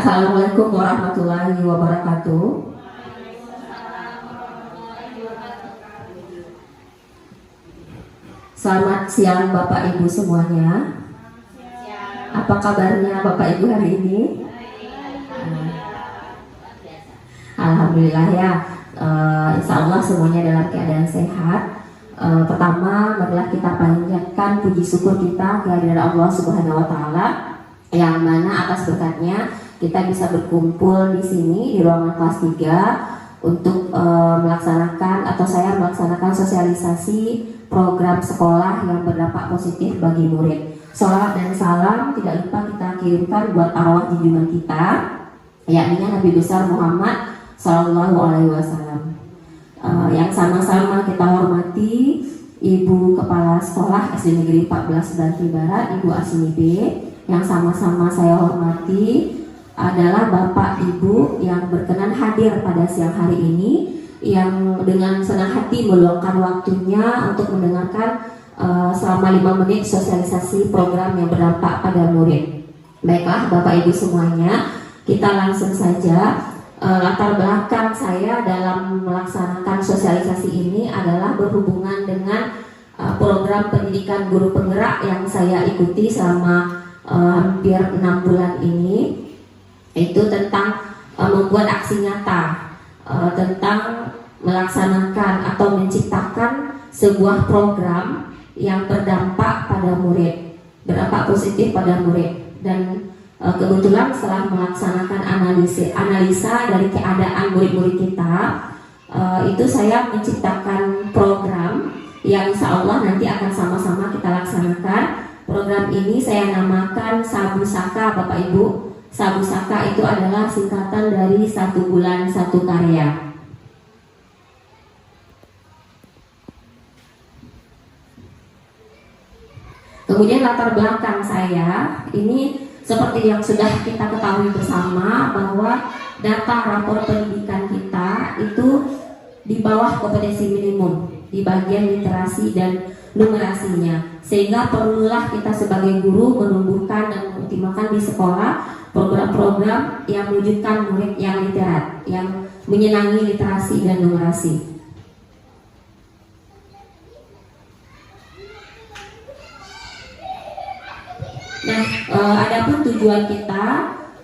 Assalamualaikum warahmatullahi wabarakatuh. Selamat siang Bapak Ibu semuanya. Apa kabarnya Bapak Ibu hari ini? Alhamdulillah ya. Insya Allah semuanya dalam keadaan sehat. Pertama, marilah kita panjatkan puji syukur kita kehadiran Allah Subhanahu Wa Taala, yang mana atas berkatnya kita bisa berkumpul di sini di ruangan kelas 3 untuk melaksanakan atau saya melaksanakan sosialisasi program sekolah yang berdampak positif bagi murid. Sholawat dan salam tidak lupa kita kirimkan buat arwah junjungan kita, yakni Nabi besar Muhammad Sallallahu Alaihi Wasallam. Yang sama-sama kita hormati Ibu Kepala Sekolah SD Negeri 14 Banti Barat, Ibu Asmi B. Yang sama-sama saya hormati adalah Bapak Ibu yang berkenan hadir pada siang hari ini, yang dengan senang hati meluangkan waktunya untuk mendengarkan selama 5 menit sosialisasi program yang berdampak pada murid. Baiklah Bapak Ibu semuanya, kita langsung saja. Latar belakang saya dalam melaksanakan sosialisasi ini adalah berhubungan dengan program pendidikan guru penggerak yang saya ikuti selama hampir 6 bulan ini, itu tentang membuat aksi nyata tentang melaksanakan atau menciptakan sebuah program yang berdampak pada murid, berdampak positif pada murid. Dan kebetulan setelah melaksanakan analisa dari keadaan murid-murid kita, itu saya menciptakan program yang insya Allah nanti akan sama-sama kita laksanakan. Program ini saya namakan Sabu Saka, Bapak Ibu. Sabu Saka itu adalah singkatan dari 1 bulan 1 karya. Kemudian latar belakang saya ini seperti yang sudah kita ketahui bersama, bahwa data rapor pendidikan kita itu di bawah kompetensi minimum di bagian literasi dan numerasinya, sehingga perlulah kita sebagai guru menumbuhkan dan mengoptimalkan di sekolah program-program yang mewujudkan murid yang literat, yang menyenangi literasi dan numerasi. Nah, adapun tujuan kita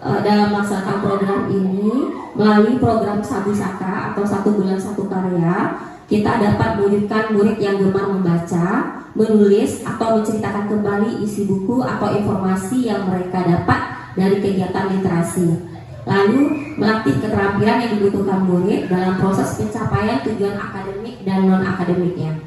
dalam melaksanakan program ini melalui program Sabu Saka atau 1 bulan 1 karya, kita dapat mewujudkan murid yang gemar membaca, menulis atau menceritakan kembali isi buku atau informasi yang mereka dapat dari kegiatan literasi. Lalu melatih keterampilan yang dibutuhkan murid dalam proses pencapaian tujuan akademik dan non akademiknya.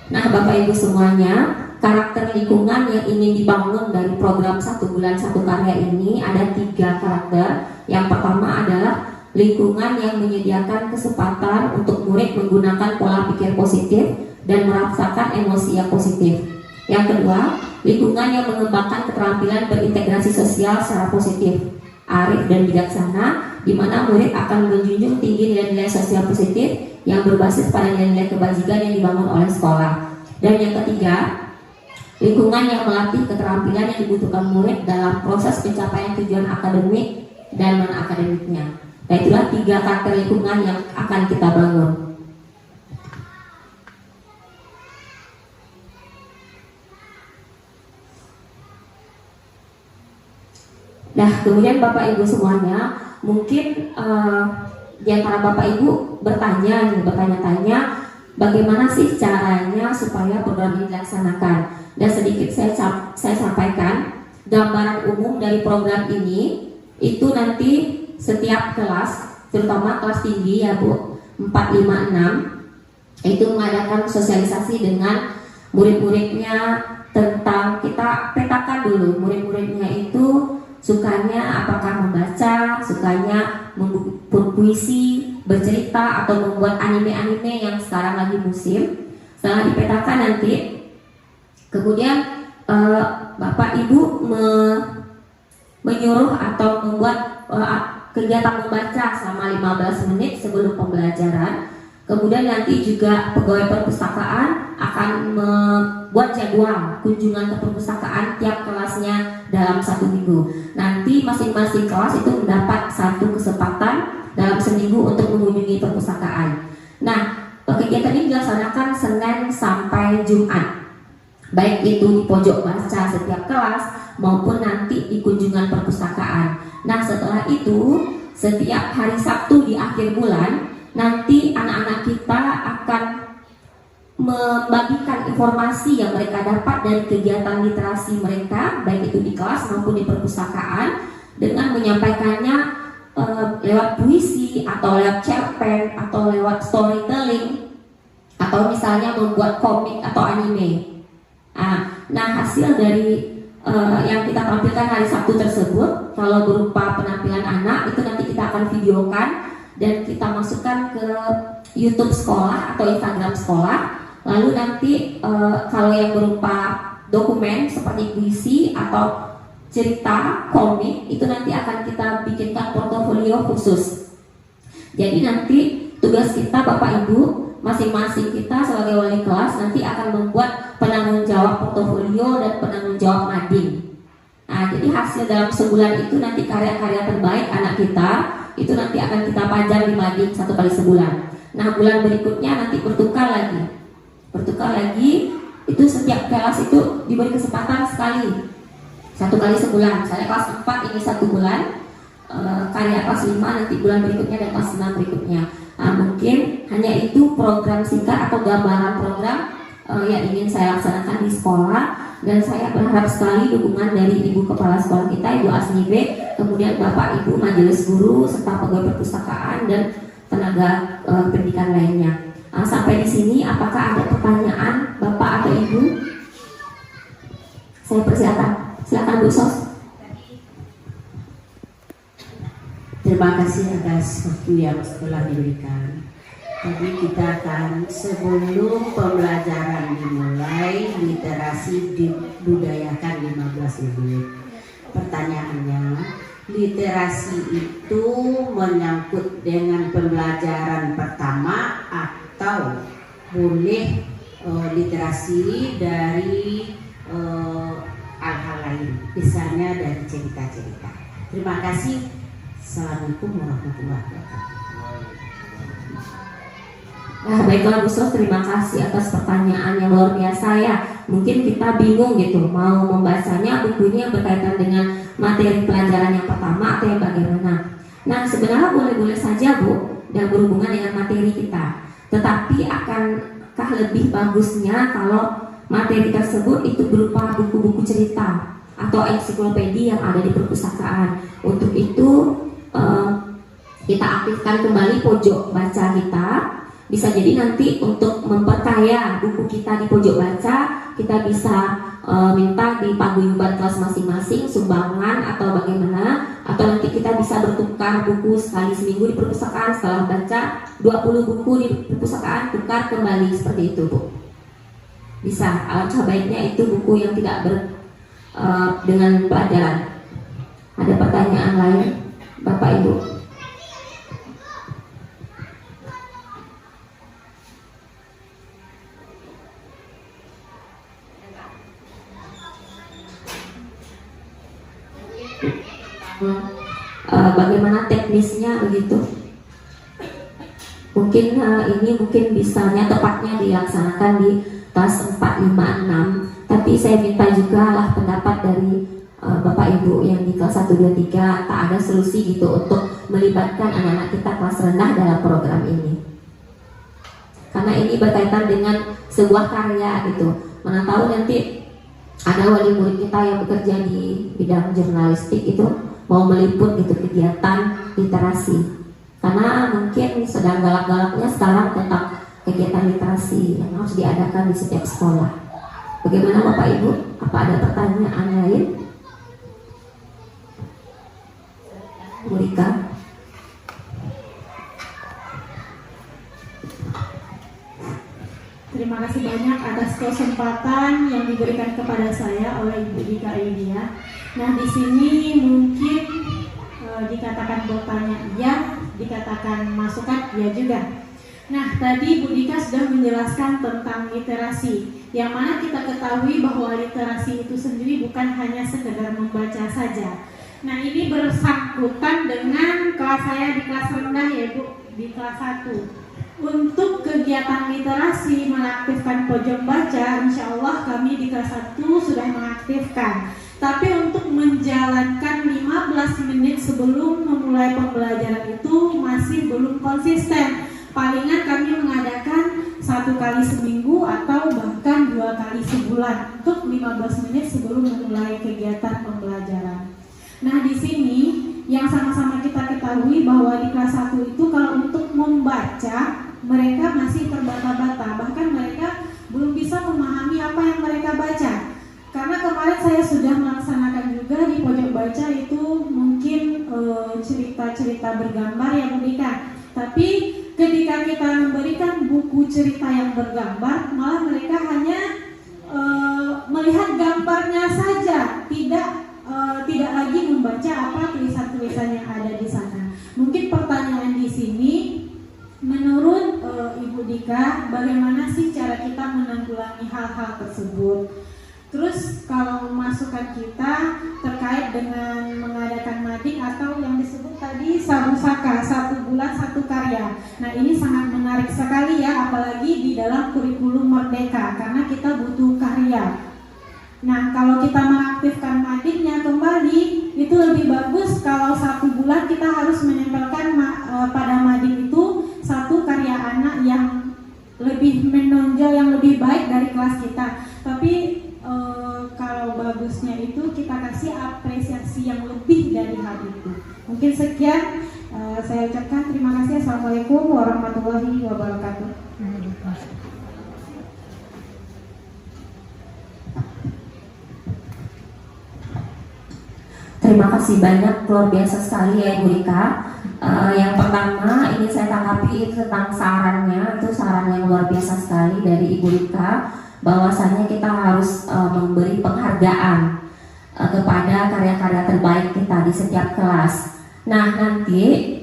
Nah Bapak Ibu semuanya, karakter lingkungan yang ingin dibangun dari program 1 bulan 1 karya ini ada 3 karakter. Yang pertama adalah lingkungan yang menyediakan kesempatan untuk murid menggunakan pola pikir positif dan merasakan emosi yang positif. Yang kedua, lingkungan yang mengembangkan keterampilan berintegrasi sosial secara positif, arif dan bijaksana, di mana murid akan menjunjung tinggi nilai-nilai sosial positif yang berbasis pada nilai-nilai kebajikan yang dibangun oleh sekolah. Dan yang ketiga, lingkungan yang melatih keterampilan yang dibutuhkan murid dalam proses pencapaian tujuan akademik dan non akademiknya. Nah itulah 3 karakter lingkungan yang akan kita bangun. Nah kemudian Bapak Ibu semuanya, mungkin di antara Bapak Ibu bertanya-tanya bagaimana sih caranya supaya program ini dilaksanakan. Dan sedikit saya sampaikan gambaran umum dari program ini. Itu nanti setiap kelas, terutama kelas tinggi ya Bu, 4, 5, 6, itu mengadakan sosialisasi dengan murid-muridnya tentang, kita petakan dulu murid-muridnya itu sukanya apakah membaca, sukanya berpuisi, bercerita, atau membuat anime-anime yang sekarang lagi musim. Setelah dipetakan nanti, kemudian Bapak Ibu menyuruh atau membuat kegiatan membaca selama 15 menit sebelum pembelajaran. Kemudian nanti juga pegawai perpustakaan akan membuat jadwal kunjungan ke perpustakaan tiap kelasnya dalam 1 minggu. Nanti masing-masing kelas itu mendapat 1 kesempatan dalam seminggu untuk mengunjungi perpustakaan. Nah, kegiatan ini dilaksanakan Senin sampai Jumat, baik itu di pojok baca setiap kelas maupun nanti di kunjungan perpustakaan. Nah, setelah itu setiap hari Sabtu di akhir bulan nanti anak-anak kita akan membagikan informasi yang mereka dapat dari kegiatan literasi mereka, baik itu di kelas maupun di perpustakaan, dengan menyampaikannya lewat puisi atau lewat cerpen atau lewat storytelling atau misalnya membuat komik atau anime. Nah, hasil dari yang kita tampilkan hari Sabtu tersebut, kalau berupa penampilan anak, itu nanti kita akan videokan dan kita masukkan ke YouTube sekolah atau Instagram sekolah. Lalu nanti kalau yang berupa dokumen seperti puisi atau cerita komik, itu nanti akan kita bikinkan portofolio khusus. Jadi nanti tugas kita Bapak Ibu, masing-masing kita sebagai wali kelas nanti akan membuat penanggung jawab portofolio dan penanggung jawab mading. Nah, jadi hasil dalam sebulan itu nanti karya-karya terbaik anak kita itu nanti akan kita pajang di mading 1 kali sebulan. Nah, bulan berikutnya nanti bertukar lagi, itu setiap kelas itu diberi kesempatan sekali 1 kali sebulan. Misalnya kelas 4 ini 1 bulan, karya kelas 5 nanti bulan berikutnya dan kelas 6 berikutnya. Nah, mungkin hanya itu program singkat atau gambaran program yang ingin saya laksanakan di sekolah, dan saya berharap sekali dukungan dari Ibu Kepala Sekolah kita, Ibu Asnibe, kemudian Bapak Ibu Majelis Guru serta pegawai perpustakaan dan tenaga pendidikan lainnya. Sampai di sini, apakah ada pertanyaan Bapak atau Ibu? Saya persilakan, silakan Bu Sos. Terima kasih atas waktu yang telah diberikan. Tadi kita akan, sebelum pembelajaran dimulai, literasi dibudayakan 15 menit. Pertanyaannya, literasi itu menyangkut dengan pembelajaran pertama atau boleh literasi dari hal-hal lain, misalnya dari cerita-cerita. Terima kasih. Assalamualaikum warahmatullahi wabarakatuh. Nah, baiklah Bu Sos, terima kasih atas pertanyaan yang luar biasa ya. Mungkin kita bingung gitu mau membacanya bukunya yang berkaitan dengan materi pelajaran yang pertama atau yang bagaimana. Nah, sebenarnya boleh-boleh saja Bu, yang berhubungan dengan materi kita. Tetapi akankah lebih bagusnya kalau materi tersebut itu berupa buku-buku cerita atau ensiklopedia yang ada di perpustakaan. Untuk itu kita aktifkan kembali pojok baca kita. Bisa jadi nanti untuk memperkaya buku kita di pojok baca, kita bisa minta di paguyuban kelas masing-masing sumbangan atau bagaimana, atau nanti kita bisa bertukar buku sekali seminggu di perpustakaan. Setelah baca 20 buku di perpustakaan, tukar kembali seperti itu Bu. Bisa, alangkah baiknya itu buku yang tidak dengan pelajaran. Ada pertanyaan lain Bapak Ibu? Bagaimana teknisnya begitu? Mungkin ini bisanya tepatnya dilaksanakan di kelas 4, 5, 6. Tapi saya minta juga lah pendapat dari Bapak Ibu yang di kelas 1, 2, 3. Tak ada solusi gitu untuk melibatkan anak-anak kita kelas rendah dalam program ini. Karena ini berkaitan dengan sebuah karya gitu. Mana tahu nanti ada wali murid kita yang bekerja di bidang jurnalistik itu mau meliput gitu kegiatan literasi, karena mungkin sedang galak-galaknya sekarang tentang kegiatan literasi yang harus diadakan di setiap sekolah. Bagaimana Bapak Ibu? Apa ada pertanyaan lain? Bu Rika? Terima kasih banyak atas kesempatan yang diberikan kepada saya oleh Ibu Dika Ayunia. Nah, di sini mungkin dikatakan bertanya iya, dikatakan masukan iya juga. Nah, tadi Bu Dika sudah menjelaskan tentang literasi, yang mana kita ketahui bahwa literasi itu sendiri bukan hanya sekedar membaca saja. Nah, ini bersangkutan dengan kelas saya di kelas rendah, yaitu di kelas 1. Untuk kegiatan literasi mengaktifkan pojok baca, insya Allah kami di kelas 1 sudah mengaktifkan. Tapi untuk menjalankan 15 menit sebelum memulai pembelajaran itu masih belum konsisten. Palingan kami mengadakan 1 kali seminggu atau bahkan 2 kali sebulan untuk 15 menit sebelum memulai kegiatan pembelajaran. Nah, di sini yang sama-sama kita ketahui bahwa di kelas 1 itu kalau untuk membaca mereka masih terbata-bata, bahkan mereka belum bisa memahami apa yang mereka baca. Karena kemarin saya sudah melaksanakan juga di pojok baca itu mungkin cerita-cerita bergambar yang memberikan. Tapi ketika kita memberikan buku cerita yang bergambar, malah mereka hanya melihat gambarnya saja, tidak lagi membaca apa tulisan-tulisan yang ada di sana. Mungkin pertanyaan di sini, menurut Ibu Dika, bagaimana sih cara kita menanggulangi hal-hal tersebut? Terus kalau masukan kita terkait dengan mengadakan mading atau yang disebut tadi sabusaka, 1 bulan 1 karya. Nah, ini sangat menarik sekali ya, apalagi di dalam kurikulum Merdeka, karena kita butuh karya. Nah, kalau kita mengaktifkan madingnya kembali, itu lebih bagus kalau 1 bulan kita harus menempelkan pada mading itu 1 karya anak yang lebih menonjol, yang lebih baik dari kelas kita. Tapi kalau bagusnya itu kita kasih apresiasi yang lebih dari hal itu. Mungkin sekian saya ucapkan terima kasih. Assalamualaikum warahmatullahi wabarakatuh. Terima kasih banyak, luar biasa sekali ya Ibu Dika. Yang pertama ini saya tanggapi tentang sarannya, itu saran yang luar biasa sekali dari Ibu Dika, bahwasanya kita harus memberi penghargaan kepada karya-karya terbaik kita di setiap kelas. Nah, nanti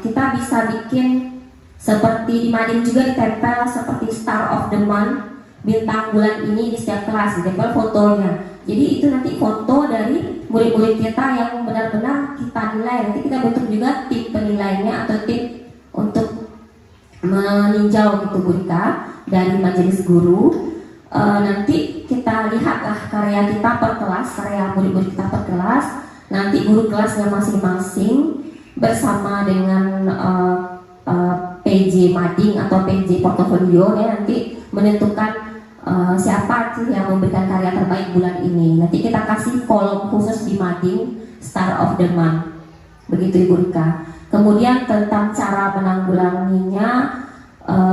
kita bisa bikin seperti di mading juga ditempel seperti Star of the Month, bintang bulan ini di setiap kelas, ditempel fotonya. Jadi itu nanti foto dari murid-murid kita yang benar-benar kita nilai. Nanti kita bentuk juga tim penilainya atau tim untuk meninjau gitu Bu Dika dari majelis guru. Nanti kita lihatlah karya kita per kelas, karya murid-murid kita per kelas. Nanti guru kelasnya masing-masing bersama dengan PJ mading atau PJ portofolio ya, nanti menentukan siapa sih yang memberikan karya terbaik bulan ini. Nanti kita kasih kolom khusus di mading Star of the Month. Begitu Ibu Dika. Kemudian tentang cara menanggulanginya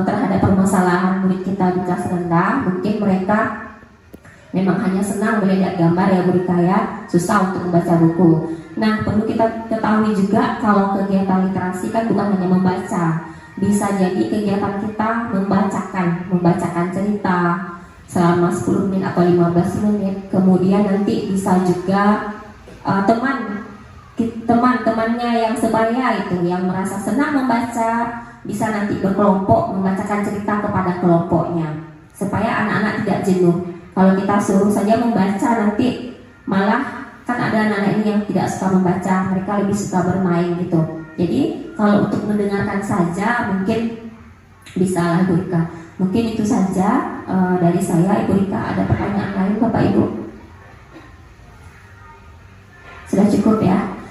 terhadap permasalahan murid kita di kelas rendah, mungkin mereka memang hanya senang melihat gambar ya Bu Dika ya, susah untuk membaca buku. Nah, perlu kita ketahui juga kalau kegiatan literasi kan bukan hanya membaca, bisa jadi kegiatan kita membacakan cerita selama 10 menit atau 15 menit. Kemudian nanti bisa juga teman-temannya yang sebaya itu yang merasa senang membaca bisa nanti berkelompok membacakan cerita kepada kelompoknya supaya anak-anak tidak jenuh. Kalau kita suruh saja membaca nanti malah kan ada anak-anak ini yang tidak suka membaca, mereka lebih suka bermain gitu. Jadi kalau untuk mendengarkan saja mungkin bisa lah Ibu Dika. Mungkin itu saja dari saya. Ibu Dika, ada pertanyaan lain Bapak Ibu? Sudah cukup ya?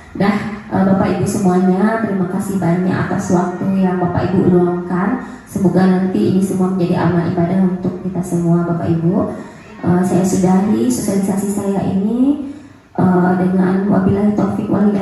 Bapak Ibu semuanya, terima kasih banyak atas waktu yang Bapak Ibu luangkan. Semoga nanti ini semua menjadi amal ibadah untuk kita semua Bapak Ibu. Saya sudahi sosialisasi saya ini dengan wabillahi taufik wal hidayah.